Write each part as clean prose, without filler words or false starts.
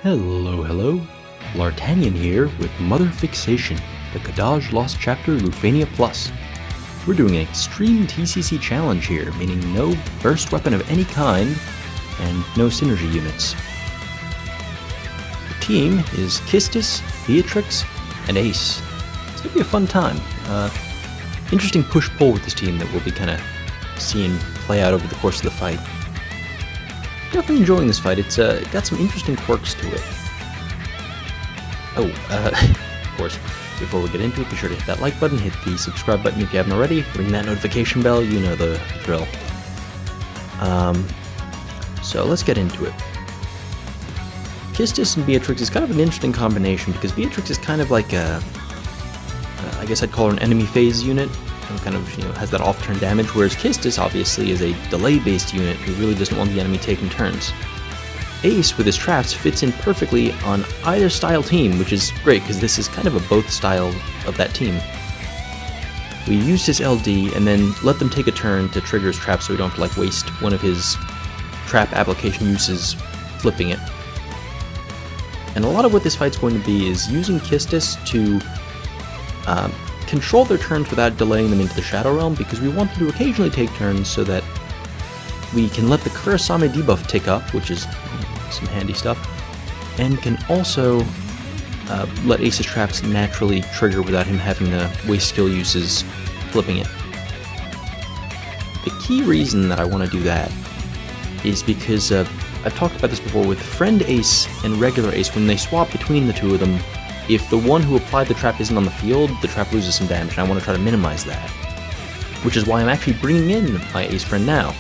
Hello, Bl'Artagnan here with Mother Fixation, the Kadaj Lost Chapter Lufenia Plus. We're doing an extreme TCC challenge here, meaning no burst weapon of any kind, and no synergy units. The team is Quistis, Beatrix and Ace. It's going to be a fun time. Interesting push-pull with this team that we'll be kind of seeing play out over the course of the fight. Definitely enjoying this fight. It's got some interesting quirks to it. Of course, before we get into it, be sure to hit that like button, hit the subscribe button if you haven't already, ring that notification bell, you know the drill. So let's get into it. Quistis and Beatrix is kind of an interesting combination because Beatrix is kind of like a, I guess I'd call her an enemy phase unit, and kind of, has that off-turn damage, whereas Quistis obviously is a delay-based unit who really doesn't want the enemy taking turns. Ace, with his traps, fits in perfectly on either style team, which is great because this is kind of a both style of that team. We used his LD and then let them take a turn to trigger his trap so we don't have to waste one of his trap application uses flipping it. And a lot of what this fight's going to be is using Quistis to control their turns without delaying them into the Shadow Realm, because we want them to occasionally take turns so that we can let the Kurasame debuff tick up, which is some handy stuff, and can also let Ace's traps naturally trigger without him having to waste skill uses flipping it. The key reason that I want to do that is because I've talked about this before with Friend Ace and Regular Ace. When they swap between the two of them, if the one who applied the trap isn't on the field, the trap loses some damage, and I want to try to minimize that. Which is why I'm actually bringing in my Ace friend now,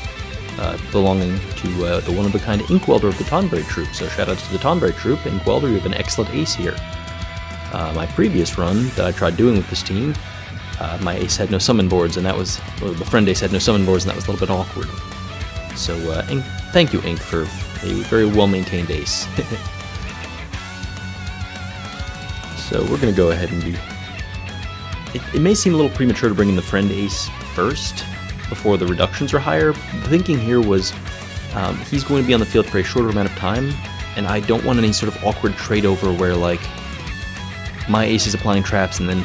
belonging to the one-of-a-kind Inkwelder of the Tonberry Troop. So shout out to the Tonberry Troop. Inkwelder, you have an excellent Ace here. My previous run that I tried doing with this team, my Ace had no summon boards, and that was, or the Friend Ace had no summon boards, and that was a little bit awkward. So thank you, Ink, for a very well-maintained Ace. So we're going to go ahead and do... It may seem a little premature to bring in the Friend Ace first, before the reductions are higher. The thinking here was he's going to be on the field for a shorter amount of time, and I don't want any sort of awkward trade-over where, my Ace is applying traps and then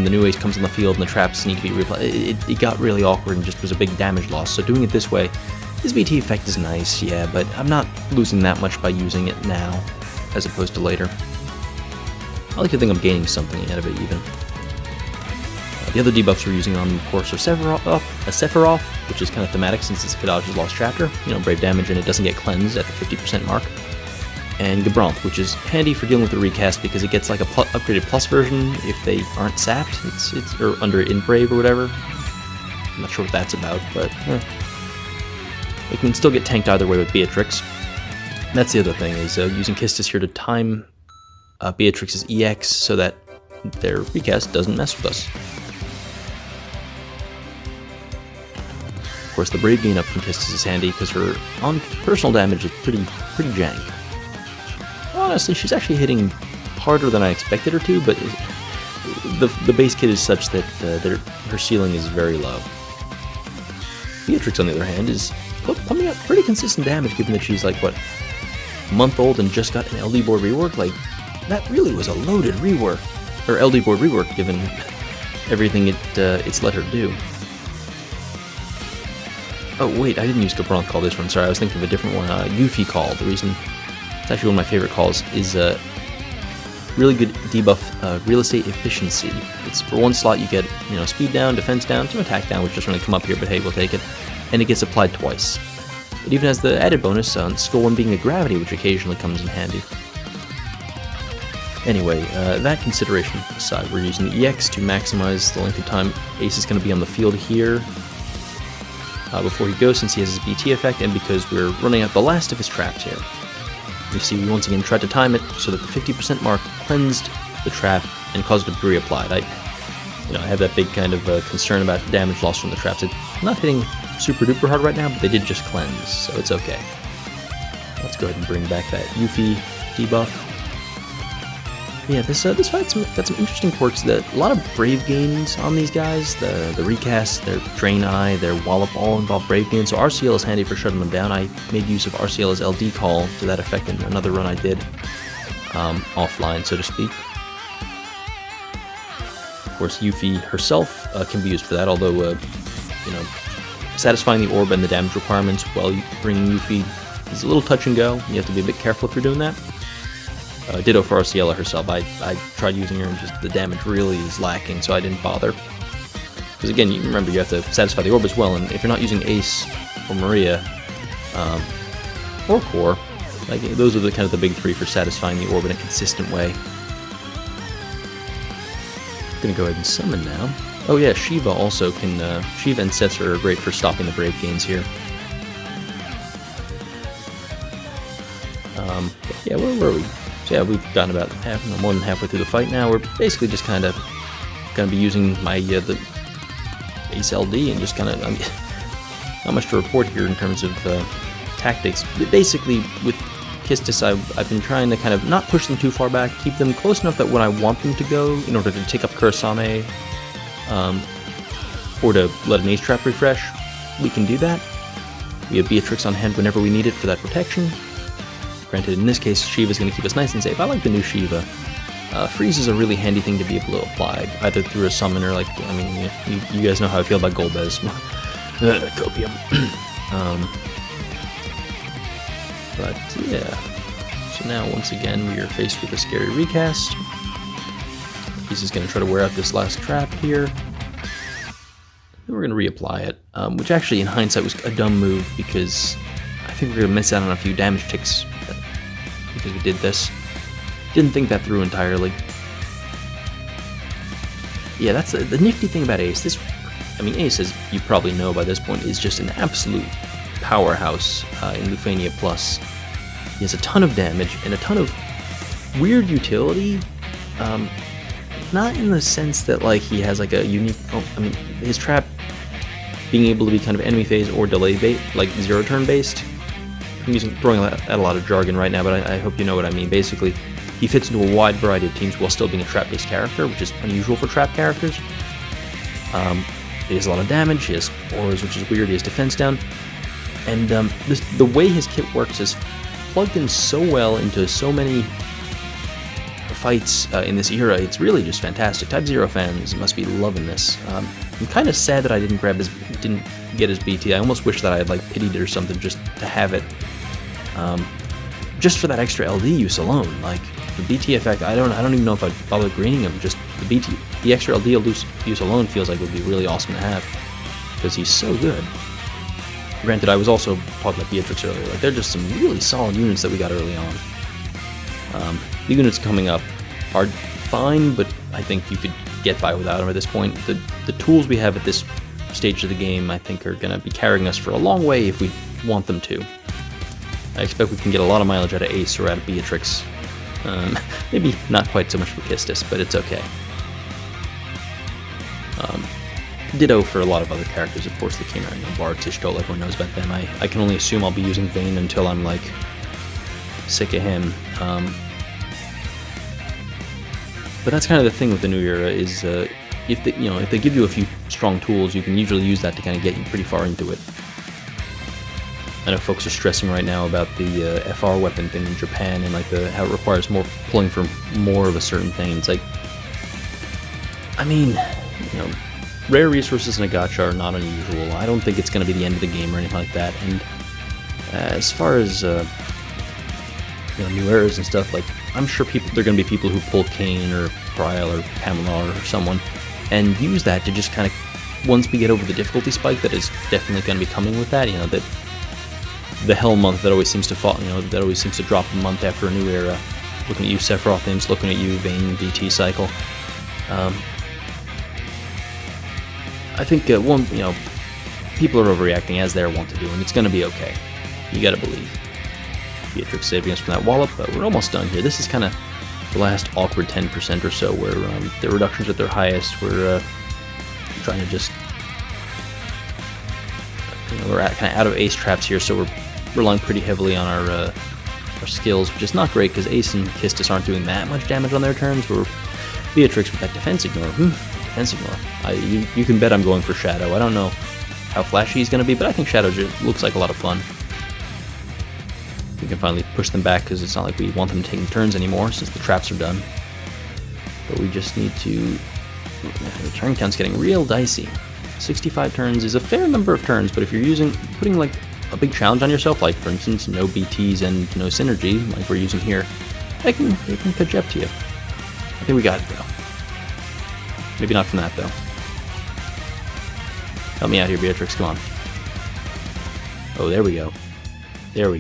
the new Ace comes on the field and the traps need to be reapplied. It got really awkward and just was a big damage loss. So doing it this way, his BT effect is nice, yeah, but I'm not losing that much by using it now, as opposed to later. I like to think I'm gaining something out of it, even. The other debuffs we're using on, of course, are Sephiroth, which is kind of thematic since it's Kadaj's Lost Chapter, brave damage and it doesn't get cleansed at the 50% mark. And Gabronth, which is handy for dealing with the recast because it gets like a upgraded plus version if they aren't sapped, or under in brave or whatever. I'm not sure what that's about, but it can still get tanked either way with Beatrix. And that's the other thing, is using Quistis here to time Beatrix's EX so that their recast doesn't mess with us. Of course, the Brave gain up from Quistis is handy because her on personal damage is pretty jank. Honestly, she's actually hitting harder than I expected her to, but the base kit is such that her ceiling is very low. Beatrix, on the other hand, is pumping out pretty consistent damage, given that she's a month old and just got an LD board rework. That really was a loaded rework, or LD board rework, given everything it's let her do. Oh wait, I didn't use Gabronth call this one. Sorry, I was thinking of a different one. Yuffie call. The reason it's actually one of my favorite calls is really good debuff real estate efficiency. It's for one slot you get speed down, defense down, some attack down, which doesn't really come up here, but hey, we'll take it. And it gets applied twice. It even has the added bonus on skill 1 being a gravity, which occasionally comes in handy. Anyway, that consideration aside, we're using the EX to maximize the length of time Ace is going to be on the field here before he goes, since he has his BT effect, and because we're running out the last of his traps here. You see, we once again tried to time it so that the 50% mark cleansed the trap and caused it to be reapplied. I have that big kind of concern about damage loss from the traps. It's not hitting super duper hard right now, but they did just cleanse, so it's okay. Let's go ahead and bring back that Yuffie debuff. Yeah, this fight's got some interesting quirks. A lot of Brave gains on these guys. The recast, their Drain Eye, their Wallop all involve Brave gains. So RCL is handy for shutting them down. I made use of RCL's LD call to that effect in another run I did offline, so to speak. Of course, Yuffie herself can be used for that, although, you know, satisfying the orb and the damage requirements while bringing Yuffie is a little touch and go. You have to be a bit careful if you're doing that. Ditto for Arciela herself. I tried using her and just the damage really is lacking, so I didn't bother. Because again, you remember you have to satisfy the orb as well, and if you're not using Ace or Maria or Core, like those are the kind of the big three for satisfying the orb in a consistent way. I'm gonna go ahead and summon now. Oh yeah, Shiva also can. Shiva and Setzer are great for stopping the Brave gains here. Yeah, where are we? So yeah, we've gotten about more than halfway through the fight now. We're basically just kind of going to be using my the Ace LD and just kind of, I mean, not much to report here in terms of tactics. But basically, with Quistis, I've been trying to kind of not push them too far back, keep them close enough that when I want them to go, in order to take up Kurasame, or to let an Ace Trap refresh, we can do that. We have Beatrix on hand whenever we need it for that protection. Granted, in this case, Shiva's going to keep us nice and safe. I like the new Shiva. Freeze is a really handy thing to be able to apply, either through a summoner, like, I mean, you guys know how I feel about Golbez. Copium. But, yeah. So now, once again, we are faced with a scary recast. He's just going to try to wear out this last trap here. Then we're going to reapply it, which actually, in hindsight, was a dumb move, because I think we're going to miss out on a few damage ticks because we did this. Didn't think that through entirely. Yeah, that's the nifty thing about Ace. I mean, Ace, as you probably know by this point, is just an absolute powerhouse in Lufenia Plus. He has a ton of damage and a ton of weird utility. Not in the sense that like he has like a unique. I mean, his trap being able to be kind of enemy phase or delay bait, like 0 turn based. I'm throwing out a lot of jargon right now, but I hope you know what I mean. Basically, he fits into a wide variety of teams while still being a trap-based character, which is unusual for trap characters. He has a lot of damage, he has auras, which is weird, he has defense down, and the way his kit works is plugged in so well into so many fights in this era. It's really just fantastic. Type 0 fans must be loving this. I'm kind of sad that I didn't get his BT. I almost wish that I had like pitied it or something just to have it. Just for that extra LD use alone, like the BT effect, I don't even know if I'd bother greening him. Just the extra LD use alone feels like it would be really awesome to have because he's so good. Granted, I was also talking about Beatrix earlier. Like they're just some really solid units that we got early on. The units coming up are fine, but I think you could get by without them at this point. The tools we have at this stage of the game, I think, are going to be carrying us for a long way if we want them to. I expect we can get a lot of mileage out of Ace or out of Beatrix. Maybe not quite so much for Quistis, but it's okay. Ditto for a lot of other characters, of course, that came out. You know, Bard, Tishtol, everyone knows about them. I can only assume I'll be using Vayne until I'm, like, sick of him. But that's kind of the thing with the new era, is if they give you a few strong tools, you can usually use that to kind of get you pretty far into it. I know folks are stressing right now about the FR weapon thing in Japan and like how it requires pulling for more of a certain thing. It's like, I mean, you know, rare resources in a gacha are not unusual. I don't think it's going to be the end of the game or anything like that. And as far as new eras and stuff, like I'm sure there are going to be people who pull Kane or Kryl or Pamela or someone and use that to just kind of, once we get over the difficulty spike that is definitely going to be coming with that, you know, that the hell month that always seems to fall, you know, that always seems to drop a month after a new era. Looking at you, Sephiroth Imps, looking at you, Vayne BT cycle. I think people are overreacting as they're wont to do, and it's going to be okay. You got to believe. Beatrix saving us from that wallop, but we're almost done here. This is kind of the last awkward 10% or so where the reductions at their highest. We're trying to just, we're kind of out of Ace traps here, so we're relying pretty heavily on our our skills, which is not great because Ace and Quistis aren't doing that much damage on their turns. We're Beatrix with that defense ignore. Defense ignore. You can bet I'm going for Shadow. I don't know how flashy he's going to be, but I think Shadow just looks like a lot of fun. We can finally push them back because it's not like we want them taking turns anymore since the traps are done. But we just need to... The turn count's getting real dicey. 65 turns is a fair number of turns, but if you're putting like a big challenge on yourself, like for instance no BTs and no synergy, like we're using here, it can catch up to you. I think we got it though. Maybe not from that though. Help me out here, Beatrix, come on. Oh, there we go. There we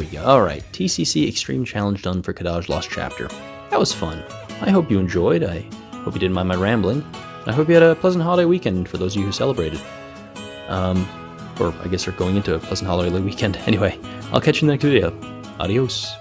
go. Alright, TCC Extreme Challenge done for Kadaj Lost Chapter. That was fun. I hope you enjoyed. I hope you didn't mind my rambling. I hope you had a pleasant holiday weekend for those of you who celebrated. Or I guess are going into a pleasant holiday weekend. Anyway, I'll catch you in the next video. Adios.